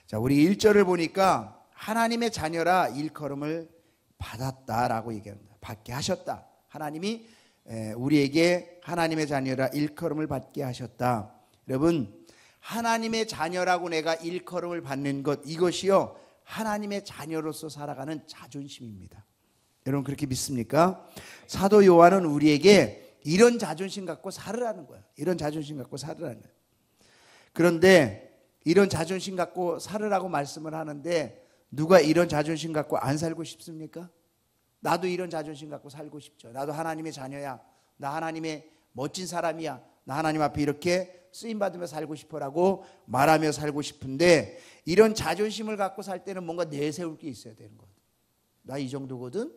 자, 우리 1절을 보니까 하나님의 자녀라 일컬음을 받았다라고 얘기합니다. 받게 하셨다. 하나님이 우리에게 하나님의 자녀라 일컬음을 받게 하셨다. 여러분, 하나님의 자녀라고 내가 일컬음을 받는 것, 이것이요 하나님의 자녀로서 살아가는 자존심입니다. 여러분 그렇게 믿습니까? 사도 요한은 우리에게 이런 자존심 갖고 살으라는 거예요. 이런 자존심 갖고 살으라는 거예요. 그런데 이런 자존심 갖고 살으라고 말씀을 하는데 누가 이런 자존심 갖고 안 살고 싶습니까? 나도 이런 자존심 갖고 살고 싶죠. 나도 하나님의 자녀야. 나 하나님의 멋진 사람이야. 나 하나님 앞에 이렇게 쓰임받으며 살고 싶어라고 말하며 살고 싶은데, 이런 자존심을 갖고 살 때는 뭔가 내세울 게 있어야 되는 거거든. 나 이 정도거든.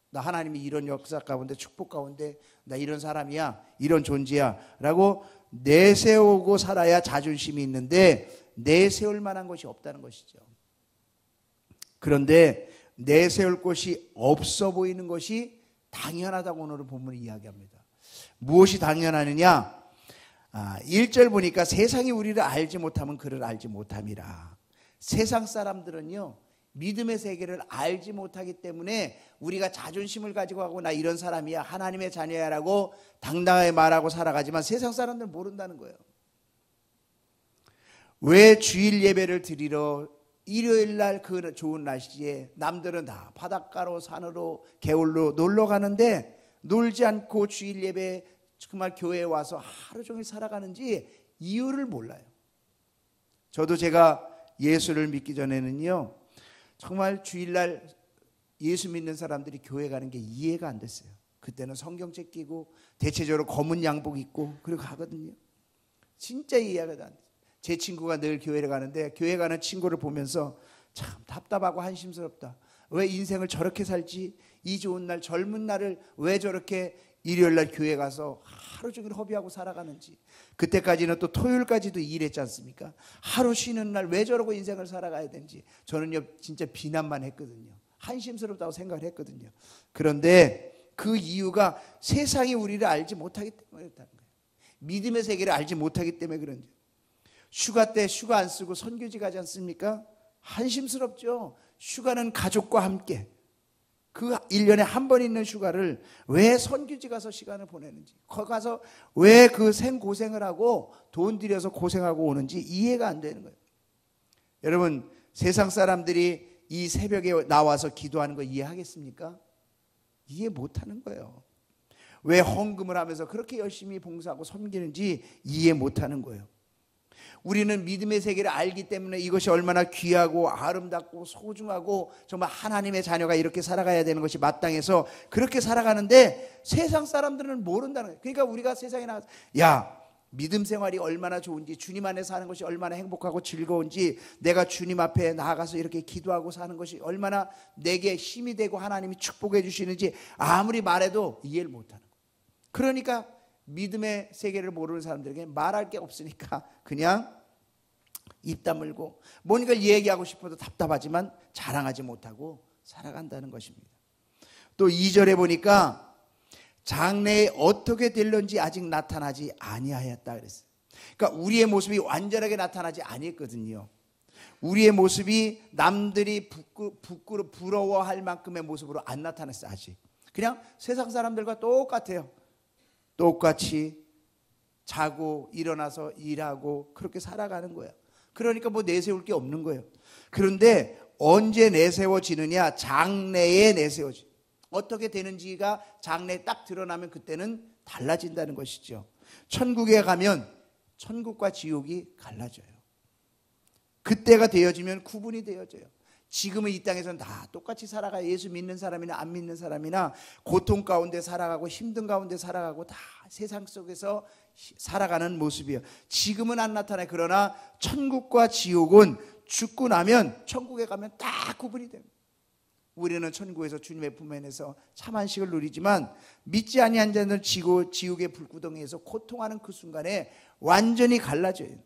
나 하나님이 이런 역사 가운데, 축복 가운데 나 이런 사람이야, 이런 존재야 라고 내세우고 살아야 자존심이 있는데, 내세울 만한 것이 없다는 것이죠. 그런데 내세울 것이 없어 보이는 것이 당연하다고 오늘 본문이 이야기합니다. 무엇이 당연하느냐? 1절 보니까 세상이 우리를 알지 못하면 그를 알지 못함이라. 세상 사람들은요 믿음의 세계를 알지 못하기 때문에 우리가 자존심을 가지고 하고 나 이런 사람이야, 하나님의 자녀야 라고 당당하게 말하고 살아가지만 세상 사람들은 모른다는 거예요. 왜 주일 예배를 드리러 일요일날 그 좋은 날씨에 남들은 다 바닷가로 산으로 개울로 놀러 가는데 놀지 않고 주일 예배 정말 교회에 와서 하루 종일 살아가는지 이유를 몰라요. 저도 제가 예수를 믿기 전에는요 정말 주일날 예수 믿는 사람들이 교회 가는 게 이해가 안 됐어요. 그때는 성경책 끼고 대체적으로 검은 양복 입고 그리고 가거든요. 진짜 이해가 안 돼요. 제 친구가 늘 교회를 가는데 교회 가는 친구를 보면서 참 답답하고 한심스럽다. 왜 인생을 저렇게 살지? 이 좋은 날, 젊은 날을 왜 저렇게 일요일날 교회 가서 하루 종일 허비하고 살아가는지. 그때까지는 또 토요일까지도 일했지 않습니까? 하루 쉬는 날 왜 저러고 인생을 살아가야 되는지 저는요 진짜 비난만 했거든요. 한심스럽다고 생각을 했거든요. 그런데 그 이유가 세상이 우리를 알지 못하기 때문에 그렇다는 거예요. 믿음의 세계를 알지 못하기 때문에 그런지. 휴가 때 휴가 안 쓰고 선교지 가지 않습니까? 한심스럽죠. 휴가는 가족과 함께, 그 1년에 한 번 있는 휴가를 왜 선교지 가서 시간을 보내는지, 거기 가서 왜 그 생고생을 하고 돈 들여서 고생하고 오는지 이해가 안 되는 거예요. 여러분 세상 사람들이 이 새벽에 나와서 기도하는 거 이해하겠습니까? 이해 못하는 거예요. 왜 헌금을 하면서 그렇게 열심히 봉사하고 섬기는지 이해 못하는 거예요. 우리는 믿음의 세계를 알기 때문에 이것이 얼마나 귀하고 아름답고 소중하고 정말 하나님의 자녀가 이렇게 살아가야 되는 것이 마땅해서 그렇게 살아가는데 세상 사람들은 모른다는 거예요. 그러니까 우리가 세상에 나가서 야, 믿음 생활이 얼마나 좋은지, 주님 안에 사는 것이 얼마나 행복하고 즐거운지, 내가 주님 앞에 나아가서 이렇게 기도하고 사는 것이 얼마나 내게 힘이 되고 하나님이 축복해 주시는지 아무리 말해도 이해를 못하는 거예요. 그러니까 믿음의 세계를 모르는 사람들에게 말할 게 없으니까 그냥 입 다물고 뭔가 얘기하고 싶어도 답답하지만 자랑하지 못하고 살아간다는 것입니다. 또 2절에 보니까 장래에 어떻게 될런지 아직 나타나지 아니하였다 그랬어요. 그러니까 우리의 모습이 완전하게 나타나지 아니했거든요. 우리의 모습이 남들이 부러워할 만큼의 모습으로 안 나타났어요. 아직 그냥 세상 사람들과 똑같아요. 똑같이 자고 일어나서 일하고 그렇게 살아가는 거예요. 그러니까 뭐 내세울 게 없는 거예요. 그런데 언제 내세워지느냐? 장래에 내세워지. 어떻게 되는지가 장래에 딱 드러나면 그때는 달라진다는 것이죠. 천국에 가면 천국과 지옥이 갈라져요. 그때가 되어지면 구분이 되어져요. 지금은 이 땅에서는 다 똑같이 살아가요. 예수 믿는 사람이나 안 믿는 사람이나 고통 가운데 살아가고 힘든 가운데 살아가고 다 세상 속에서 살아가는 모습이에요. 지금은 안 나타나요. 그러나 천국과 지옥은 죽고 나면 천국에 가면 딱 구분이 됩니다. 우리는 천국에서 주님의 품 안에서 참 안식을 누리지만 믿지 아니한 자는 지옥의 불구덩이에서 고통하는 그 순간에 완전히 갈라져요.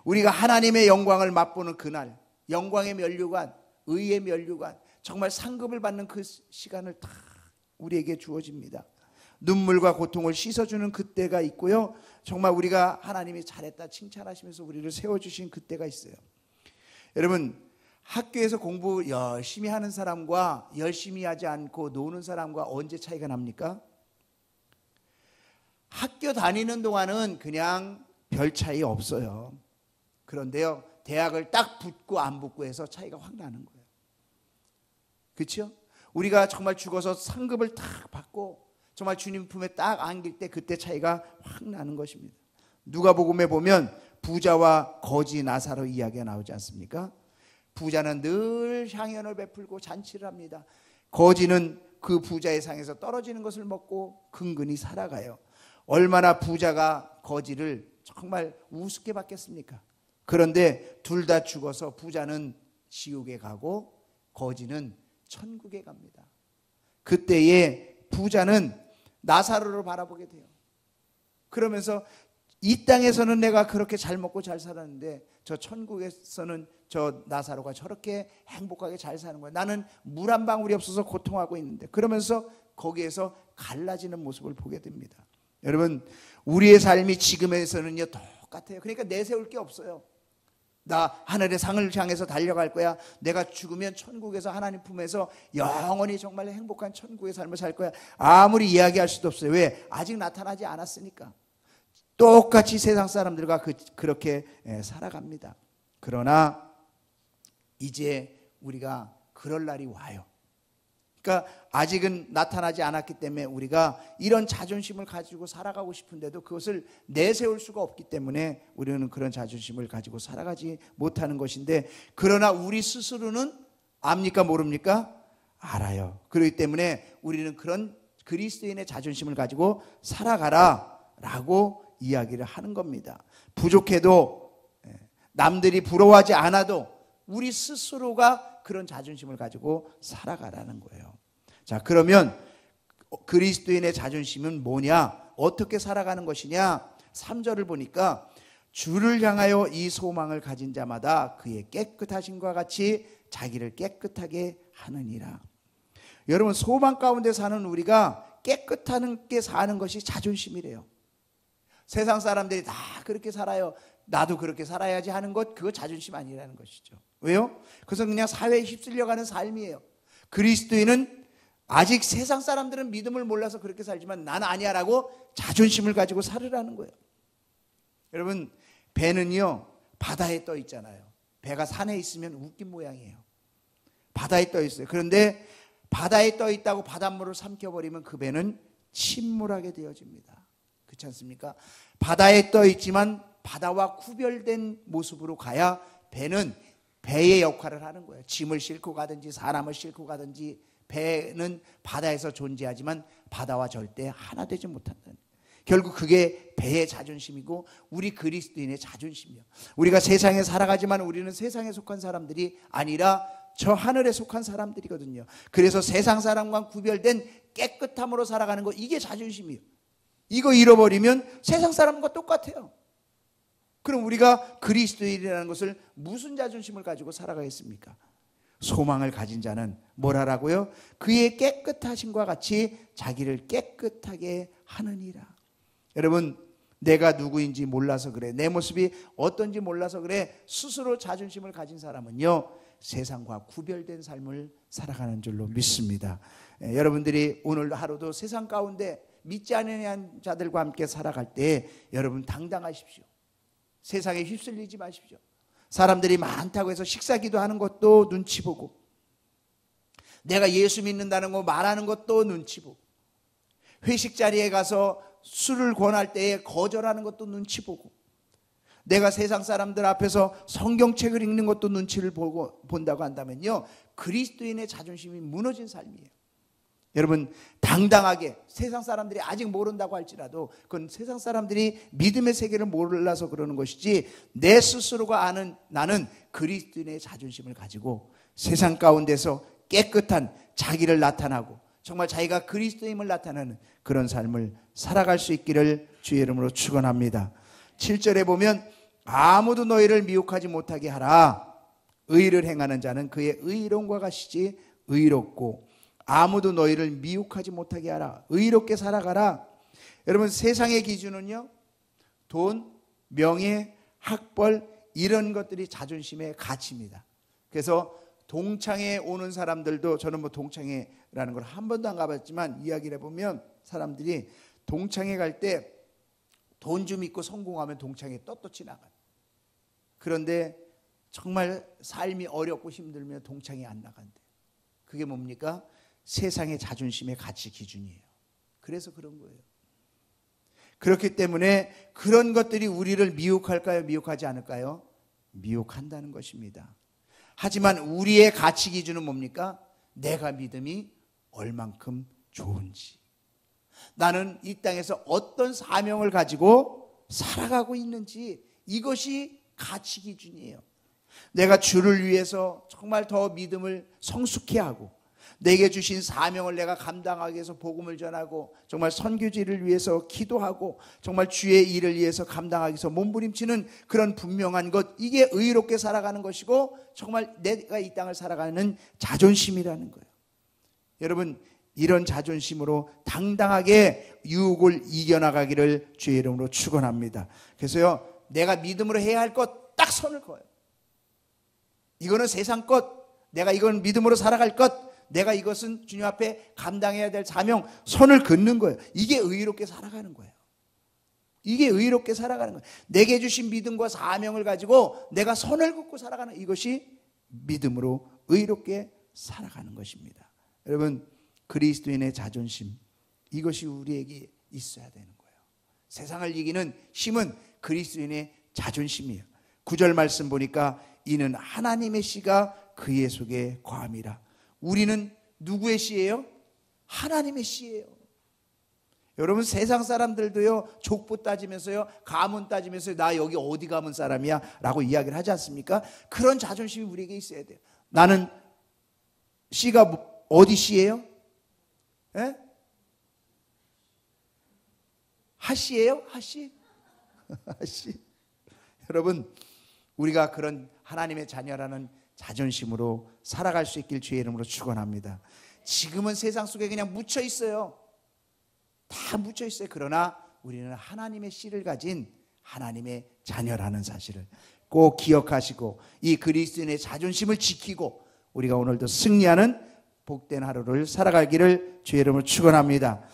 우리가 하나님의 영광을 맛보는 그날, 영광의 면류관, 의의 면류관, 정말 상급을 받는 그 시간을 다 우리에게 주어집니다. 눈물과 고통을 씻어주는 그때가 있고요, 정말 우리가 하나님이 잘했다 칭찬하시면서 우리를 세워주신 그때가 있어요. 여러분, 학교에서 공부 열심히 하는 사람과 열심히 하지 않고 노는 사람과 언제 차이가 납니까? 학교 다니는 동안은 그냥 별 차이 없어요. 그런데요, 대학을 딱 붙고 안 붙고 해서 차이가 확 나는 거예요. 그렇죠? 우리가 정말 죽어서 상급을 딱 받고 정말 주님 품에 딱 안길 때 그때 차이가 확 나는 것입니다. 누가복음에 보면 부자와 거지 나사로 이야기가 나오지 않습니까? 부자는 늘 향연을 베풀고 잔치를 합니다. 거지는 그 부자의 상에서 떨어지는 것을 먹고 근근히 살아가요. 얼마나 부자가 거지를 정말 우습게 받겠습니까? 그런데 둘 다 죽어서 부자는 지옥에 가고 거지는 천국에 갑니다. 그때에 부자는 나사로를 바라보게 돼요. 그러면서 이 땅에서는 내가 그렇게 잘 먹고 잘 살았는데 저 천국에서는 저 나사로가 저렇게 행복하게 잘 사는 거야. 나는 물 한 방울이 없어서 고통하고 있는데, 그러면서 거기에서 갈라지는 모습을 보게 됩니다. 여러분, 우리의 삶이 지금에서는요 똑같아요. 그러니까 내세울 게 없어요. 나 하늘의 상을 향해서 달려갈 거야. 내가 죽으면 천국에서 하나님 품에서 영원히 정말 행복한 천국의 삶을 살 거야. 아무리 이야기할 수도 없어요. 왜? 아직 나타나지 않았으니까. 똑같이 세상 사람들과 그렇게 살아갑니다. 그러나 이제 우리가 그럴 날이 와요. 그러니까 아직은 나타나지 않았기 때문에 우리가 이런 자존심을 가지고 살아가고 싶은데도 그것을 내세울 수가 없기 때문에 우리는 그런 자존심을 가지고 살아가지 못하는 것인데, 그러나 우리 스스로는 압니까 모릅니까? 알아요. 그렇기 때문에 우리는 그런 그리스도인의 자존심을 가지고 살아가라 라고 이야기를 하는 겁니다. 부족해도 남들이 부러워하지 않아도 우리 스스로가 그런 자존심을 가지고 살아가라는 거예요. 자, 그러면 그리스도인의 자존심은 뭐냐? 어떻게 살아가는 것이냐? 3절을 보니까 주를 향하여 이 소망을 가진 자마다 그의 깨끗하심과 같이 자기를 깨끗하게 하느니라. 여러분, 소망 가운데 사는 우리가 깨끗하게 사는 것이 자존심이래요. 세상 사람들이 다 그렇게 살아요. 나도 그렇게 살아야지 하는 것, 그거 자존심 아니라는 것이죠. 왜요? 그것은 그냥 사회에 휩쓸려가는 삶이에요. 그리스도인은 아직 세상 사람들은 믿음을 몰라서 그렇게 살지만 나는 아니야 라고 자존심을 가지고 살으라는 거예요. 여러분, 배는요 바다에 떠 있잖아요. 배가 산에 있으면 웃긴 모양이에요. 바다에 떠 있어요. 그런데 바다에 떠 있다고 바닷물을 삼켜버리면 그 배는 침몰하게 되어집니다. 그렇지 않습니까? 바다에 떠 있지만 바다와 구별된 모습으로 가야 배는 배의 역할을 하는 거예요. 짐을 싣고 가든지 사람을 싣고 가든지 배는 바다에서 존재하지만 바다와 절대 하나 되지 못한다는, 결국 그게 배의 자존심이고 우리 그리스도인의 자존심이에요. 우리가 세상에 살아가지만 우리는 세상에 속한 사람들이 아니라 저 하늘에 속한 사람들이거든요. 그래서 세상 사람과 구별된 깨끗함으로 살아가는 거, 이게 자존심이에요. 이거 잃어버리면 세상 사람과 똑같아요. 그럼 우리가 그리스도인이라는 것을 무슨 자존심을 가지고 살아가겠습니까? 소망을 가진 자는 뭘 하라고요? 그의 깨끗하심과 같이 자기를 깨끗하게 하느니라. 여러분, 내가 누구인지 몰라서 그래, 내 모습이 어떤지 몰라서 그래, 스스로 자존심을 가진 사람은요 세상과 구별된 삶을 살아가는 줄로 믿습니다. 여러분들이 오늘 하루도 세상 가운데 믿지 않는 자들과 함께 살아갈 때 여러분 당당하십시오. 세상에 휩쓸리지 마십시오. 사람들이 많다고 해서 식사 기도하는 것도 눈치 보고, 내가 예수 믿는다는 거 말하는 것도 눈치 보고, 회식 자리에 가서 술을 권할 때에 거절하는 것도 눈치 보고, 내가 세상 사람들 앞에서 성경책을 읽는 것도 눈치를 본다고 한다면요 그리스도인의 자존심이 무너진 삶이에요. 여러분, 당당하게, 세상 사람들이 아직 모른다고 할지라도 그건 세상 사람들이 믿음의 세계를 몰라서 그러는 것이지, 내 스스로가 아는 나는 그리스도인의 자존심을 가지고 세상 가운데서 깨끗한 자기를 나타나고 정말 자기가 그리스도임을 나타내는 그런 삶을 살아갈 수 있기를 주의 이름으로 축원합니다. 7절에 보면 아무도 너희를 미혹하지 못하게 하라. 의를 행하는 자는 그의 의로움과 같이 의롭고 아무도 너희를 미혹하지 못하게 하라. 의롭게 살아가라. 여러분, 세상의 기준은요 돈, 명예, 학벌 이런 것들이 자존심의 가치입니다. 그래서 동창회 오는 사람들도, 저는 뭐 동창회라는 걸 한 번도 안 가봤지만 이야기를 해보면 사람들이 동창회 갈 때 돈 좀 있고 성공하면 동창회 떳떳이 나가요. 그런데 정말 삶이 어렵고 힘들면 동창회 안 나간대. 그게 뭡니까? 세상의 자존심의 가치 기준이에요. 그래서 그런 거예요. 그렇기 때문에 그런 것들이 우리를 미혹할까요? 미혹하지 않을까요? 미혹한다는 것입니다. 하지만 우리의 가치 기준은 뭡니까? 내가 믿음이 얼만큼 좋은지, 나는 이 땅에서 어떤 사명을 가지고 살아가고 있는지, 이것이 가치 기준이에요. 내가 주를 위해서 정말 더 믿음을 성숙해 하고, 내게 주신 사명을 내가 감당하기 위해서 복음을 전하고, 정말 선교지를 위해서 기도하고, 정말 주의 일을 위해서 감당하기 위해서 몸부림치는 그런 분명한 것, 이게 의롭게 살아가는 것이고 정말 내가 이 땅을 살아가는 자존심이라는 거예요. 여러분, 이런 자존심으로 당당하게 유혹을 이겨나가기를 주의 이름으로 축원합니다. 그래서요, 내가 믿음으로 해야 할 것 딱 선을 그어요. 이거는 세상 것, 내가 이건 믿음으로 살아갈 것, 내가 이것은 주님 앞에 감당해야 될 사명, 선을 긋는 거예요. 이게 의롭게 살아가는 거예요. 이게 의롭게 살아가는 거예요. 내게 주신 믿음과 사명을 가지고 내가 선을 긋고 살아가는, 이것이 믿음으로 의롭게 살아가는 것입니다. 여러분, 그리스도인의 자존심, 이것이 우리에게 있어야 되는 거예요. 세상을 이기는 힘은 그리스도인의 자존심이에요. 9절 말씀 보니까 이는 하나님의 씨가 그의 속에 거함이라. 우리는 누구의 씨예요? 하나님의 씨예요. 여러분, 세상 사람들도요, 족보 따지면서요, 가문 따지면서요, 나 여기 어디 가문 사람이야 라고 이야기를 하지 않습니까? 그런 자존심이 우리에게 있어야 돼요. 나는 씨가 어디 씨예요? 예? 하씨예요? 하씨? 하씨? 여러분, 우리가 그런 하나님의 자녀라는 자존심으로 살아갈 수 있길 주의 이름으로 축원합니다. 지금은 세상 속에 그냥 묻혀 있어요. 다 묻혀 있어요. 그러나 우리는 하나님의 씨를 가진 하나님의 자녀라는 사실을 꼭 기억하시고, 이 그리스도인의 자존심을 지키고 우리가 오늘도 승리하는 복된 하루를 살아가기를 주의 이름으로 축원합니다.